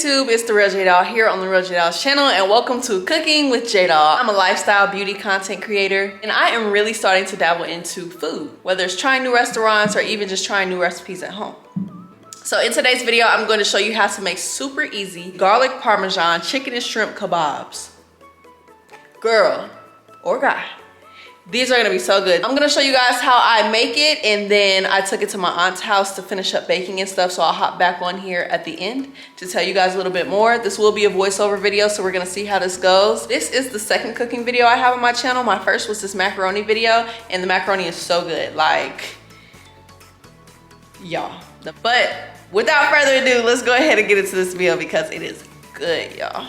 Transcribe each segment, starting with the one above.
YouTube, it's TheRealJDoll here on TheRealJDoll's channel, and welcome to Cooking with JDoll. I'm a lifestyle beauty content creator, and I am really starting to dabble into food, whether it's trying new restaurants or even just trying new recipes at home. So in today's video, I'm going to show you how to make super easy garlic parmesan chicken and shrimp kebabs. Girl or guy, these are gonna be so good. I'm gonna show you guys how I make it, and then I took it to my aunt's house to finish up baking and stuff, so I'll hop back on here at the end to tell you guys a little bit more. This will be a voiceover video, so we're gonna see how this goes. This is the second cooking video I have on my channel. My first was this macaroni video, and the macaroni is so good, like, y'all. But without further ado, let's go ahead and get into this video because it is good, y'all.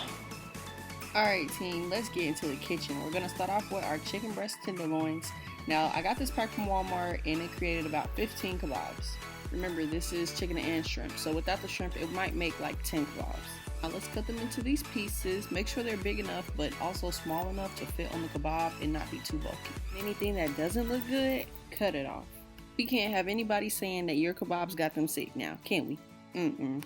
Alright team, let's get into the kitchen. We're going to start off with our chicken breast tenderloins. Now, I got this pack from Walmart and it created about 15 kebabs. Remember, this is chicken and shrimp, so without the shrimp, it might make like 10 kebabs. Now let's cut them into these pieces. Make sure they're big enough, but also small enough to fit on the kebab and not be too bulky. Anything that doesn't look good, cut it off. We can't have anybody saying that your kebabs got them sick now, can we?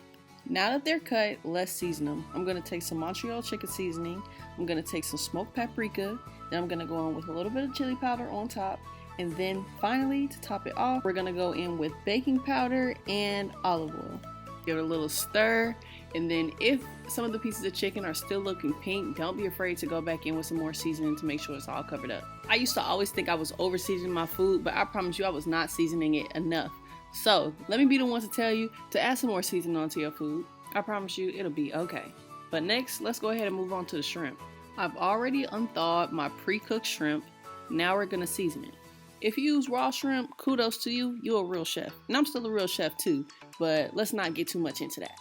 Now that they're cut, let's season them. I'm going to take some Montreal chicken seasoning. I'm going to take some smoked paprika. Then I'm going to go in with a little bit of chili powder on top. And then finally, to top it off, we're going to go in with baking powder and olive oil. Give it a little stir. And then if some of the pieces of chicken are still looking pink, don't be afraid to go back in with some more seasoning to make sure it's all covered up. I used to always think I was over seasoning my food, but I promise you I was not seasoning it enough. So let me be the one to tell you to add some more seasoning onto your food. I promise you it'll be okay. But next, let's go ahead and move on to the shrimp. I've already unthawed my pre-cooked shrimp. Now we're gonna season it. If you use raw shrimp, kudos to you, you're a real chef. And I'm still a real chef too, but let's not get too much into that.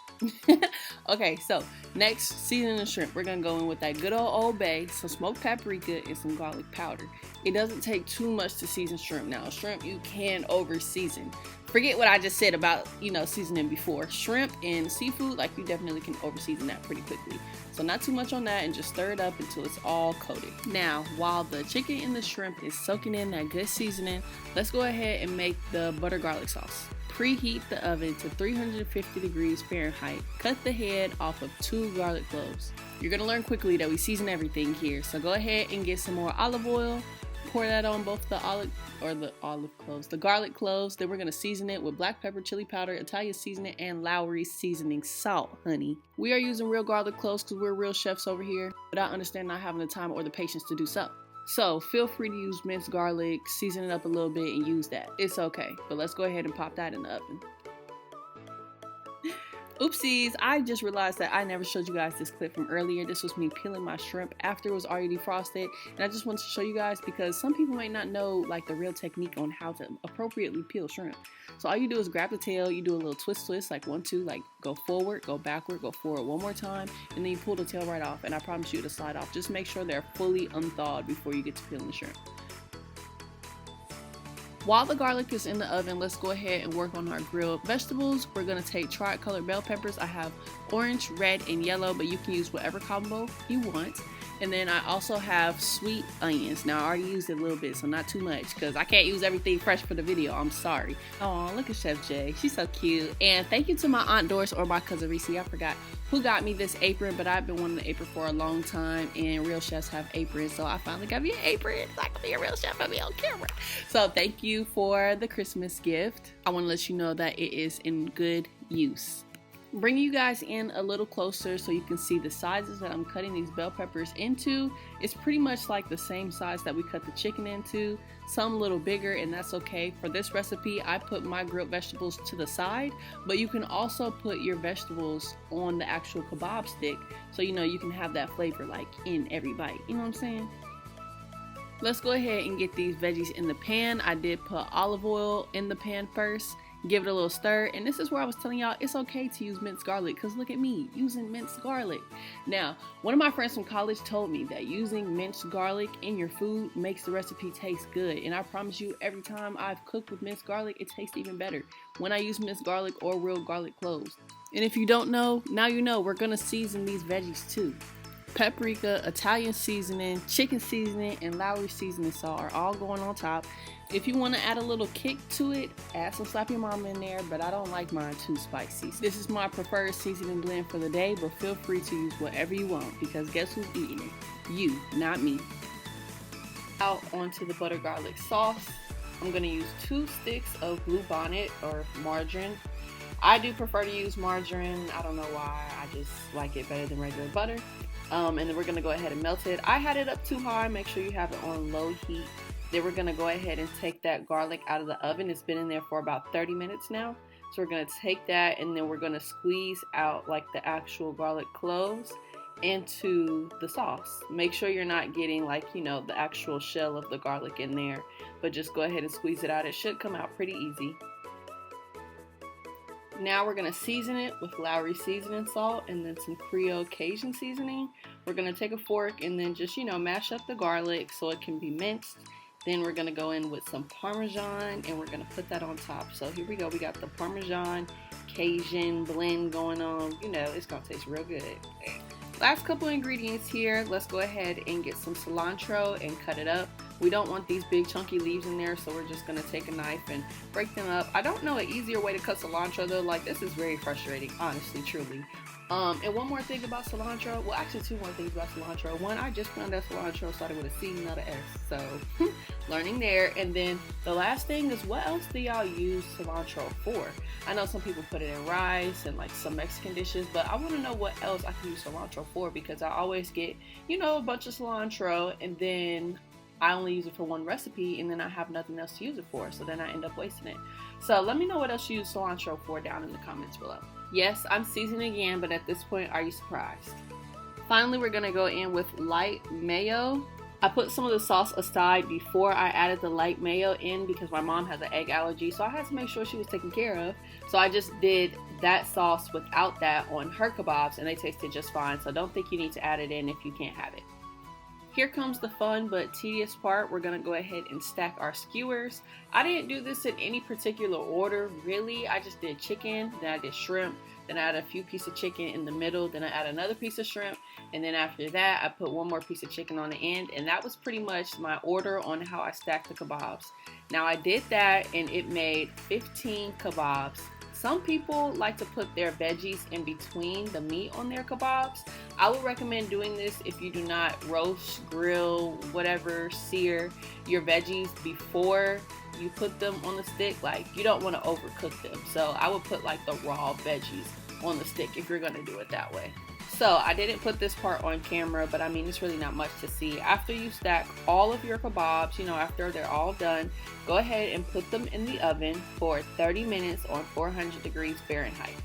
Okay, so next, seasoning the shrimp. We're gonna go in with that good old bay, some smoked paprika, and some garlic powder. It doesn't take too much to season shrimp. Now, shrimp you can over season. Forget what I just said about, seasoning before. Shrimp and seafood, like, you definitely can over season that pretty quickly. So not too much on that, and just stir it up until it's all coated. Now, while the chicken and the shrimp is soaking in that good seasoning, let's go ahead and make the butter garlic sauce. Preheat the oven to 350 degrees Fahrenheit. Cut the head off of 2 garlic cloves. You're gonna learn quickly that we season everything here. So go ahead and get some more olive oil. Pour that on both the garlic cloves. Then we're gonna season it with black pepper, chili powder, Italian seasoning, and lawrys seasoning salt, honey. We are using real garlic cloves because we're real chefs over here, but I understand not having the time or the patience to do so. So feel free to use minced garlic, season it up a little bit, and use that. It's okay, but let's go ahead and pop that in the oven. Oopsies, I just realized that I never showed you guys this clip from earlier. This was me peeling my shrimp after it was already defrosted. And I just wanted to show you guys because some people might not know like the real technique on how to appropriately peel shrimp. So all you do is grab the tail, you do a little twist, like 1, 2, like go forward, go backward, go forward one more time, and then you pull the tail right off. And I promise you it'll slide off. Just make sure they're fully unthawed before you get to peeling the shrimp. While the garlic is in the oven, let's go ahead and work on our grilled vegetables. We're gonna take tri-colored bell peppers. I have orange, red, and yellow, but you can use whatever combo you want. And then I also have sweet onions. Now I already used it a little bit, so not too much, because I can't use everything fresh for the video. I'm sorry. Oh, look at Chef Jay. She's so cute. And thank you to my Aunt Doris or my cousin Reese. I forgot who got me this apron, but I've been wanting an apron for a long time, and real chefs have aprons, so I finally got me an apron. So I can be a real chef and be on camera. So thank you for the Christmas gift. I want to let you know that it is in good use. Bring you guys in a little closer so you can see the sizes that I'm cutting these bell peppers into. It's pretty much like the same size that we cut the chicken into, some a little bigger, and that's okay. For this recipe, I put my grilled vegetables to the side, but you can also put your vegetables on the actual kebab stick so you can have that flavor like in every bite. You know what I'm saying? Let's go ahead and get these veggies in the pan. I did put olive oil in the pan first. Give it a little stir, and this is where I was telling y'all it's okay to use minced garlic, because look at me using minced garlic. Now, one of my friends from college told me that using minced garlic in your food makes the recipe taste good, and I promise you every time I've cooked with minced garlic, it tastes even better when I use minced garlic or real garlic cloves. And if you don't know, now you know. We're gonna season these veggies too. paprika, Italian seasoning, chicken seasoning, and lawrys seasoning salt are all going on top. If you want to add a little kick to it, add some Slap Your Mama in there, but I don't like mine too spicy. This is my preferred seasoning blend for the day, but feel free to use whatever you want because guess who's eating it? You, not me. Out onto the butter garlic sauce. I'm going to use 2 sticks of Blue Bonnet or margarine. I do prefer to use margarine. I don't know why. I just like it better than regular butter. And then we're going to go ahead and melt it. I had it up too high. Make sure you have it on low heat. Then we're going to go ahead and take that garlic out of the oven. It's been in there for about 30 minutes now. So we're going to take that and then we're going to squeeze out like the actual garlic cloves into the sauce. Make sure you're not getting like, you know, the actual shell of the garlic in there, but just go ahead and squeeze it out. It should come out pretty easy. Now we're going to season it with lawrys seasoning salt and then some Creole Cajun seasoning. We're going to take a fork and then just, you know, mash up the garlic so it can be minced. Then we're going to go in with some Parmesan and we're going to put that on top. So here we go. We got the Parmesan Cajun blend going on. You know, it's going to taste real good. Last couple ingredients here. Let's go ahead and get some cilantro and cut it up. We don't want these big chunky leaves in there, so we're just going to take a knife and break them up. I don't know an easier way to cut cilantro though. Like, this is very frustrating, honestly, truly. And one more thing about cilantro. Well, actually 2 more things about cilantro. One, I just found that cilantro started with a C, not an S. So, learning there. And then the last thing is, what else do y'all use cilantro for? I know some people put it in rice and like some Mexican dishes, but I want to know what else I can use cilantro for because I always get, you know, a bunch of cilantro and then I only use it for one recipe and then I have nothing else to use it for. So then I end up wasting it. So let me know what else you use cilantro for down in the comments below. Yes, I'm seasoning again, but at this point, are you surprised? Finally, we're gonna go in with light mayo. I put some of the sauce aside before I added the light mayo in because my mom has an egg allergy, so I had to make sure she was taken care of. So I just did that sauce without that on her kebabs and they tasted just fine. So don't think you need to add it in if you can't have it. Here comes the fun but tedious part. We're gonna go ahead and stack our skewers. I didn't do this in any particular order, really. I just did chicken, then I did shrimp, then I added a few pieces of chicken in the middle, then I added another piece of shrimp, and then after that, I put one more piece of chicken on the end, and that was pretty much my order on how I stacked the kebabs. Now I did that, and it made 15 kebabs. Some people like to put their veggies in between the meat on their kebabs. I would recommend doing this if you do not roast, grill, whatever, sear your veggies before you put them on the stick. Like, you don't want to overcook them. So I would put like the raw veggies on the stick if you're going to do it that way. So I didn't put this part on camera, but I mean, it's really not much to see. After you stack all of your kebabs, you know, after they're all done, go ahead and put them in the oven for 30 minutes on 400 degrees Fahrenheit.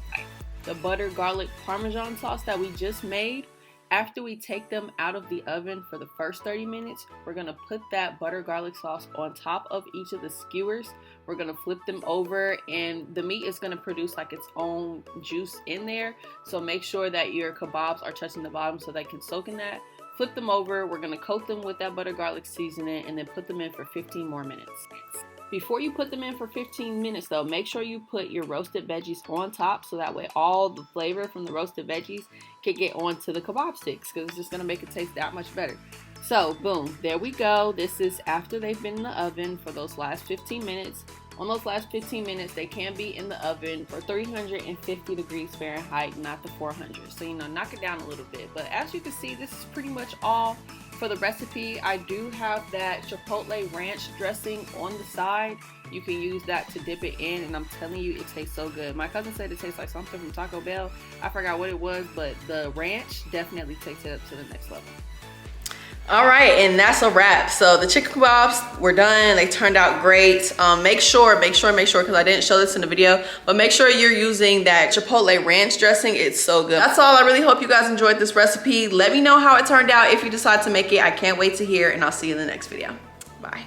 The butter garlic Parmesan sauce that we just made, after we take them out of the oven for the first 30 minutes, we're going to put that butter garlic sauce on top of each of the skewers. We're going to flip them over and the meat is going to produce like its own juice in there. So make sure that your kebabs are touching the bottom so they can soak in that. Flip them over. We're going to coat them with that butter garlic seasoning and then put them in for 15 more minutes. Before you put them in for 15 minutes though, make sure you put your roasted veggies on top so that way all the flavor from the roasted veggies can get onto the kebab sticks because it's just going to make it taste that much better. So boom, there we go. This is after they've been in the oven for those last 15 minutes. On those last 15 minutes, they can be in the oven for 350 degrees Fahrenheit, not the 400. So, you know, knock it down a little bit. But as you can see, this is pretty much all for the recipe. I do have that Chipotle ranch dressing on the side. You can use that to dip it in, and I'm telling you, it tastes so good. My cousin said it tastes like something from Taco Bell. I forgot what it was, but the ranch definitely takes it up to the next level. All right, and that's a wrap. So the chicken kebabs were done. They turned out great. Make sure, because I didn't show this in the video, but make sure you're using that Chipotle ranch dressing. It's so good. That's all. I really hope you guys enjoyed this recipe. Let me know how it turned out if you decide to make it. I can't wait to hear, and I'll see you in the next video. Bye.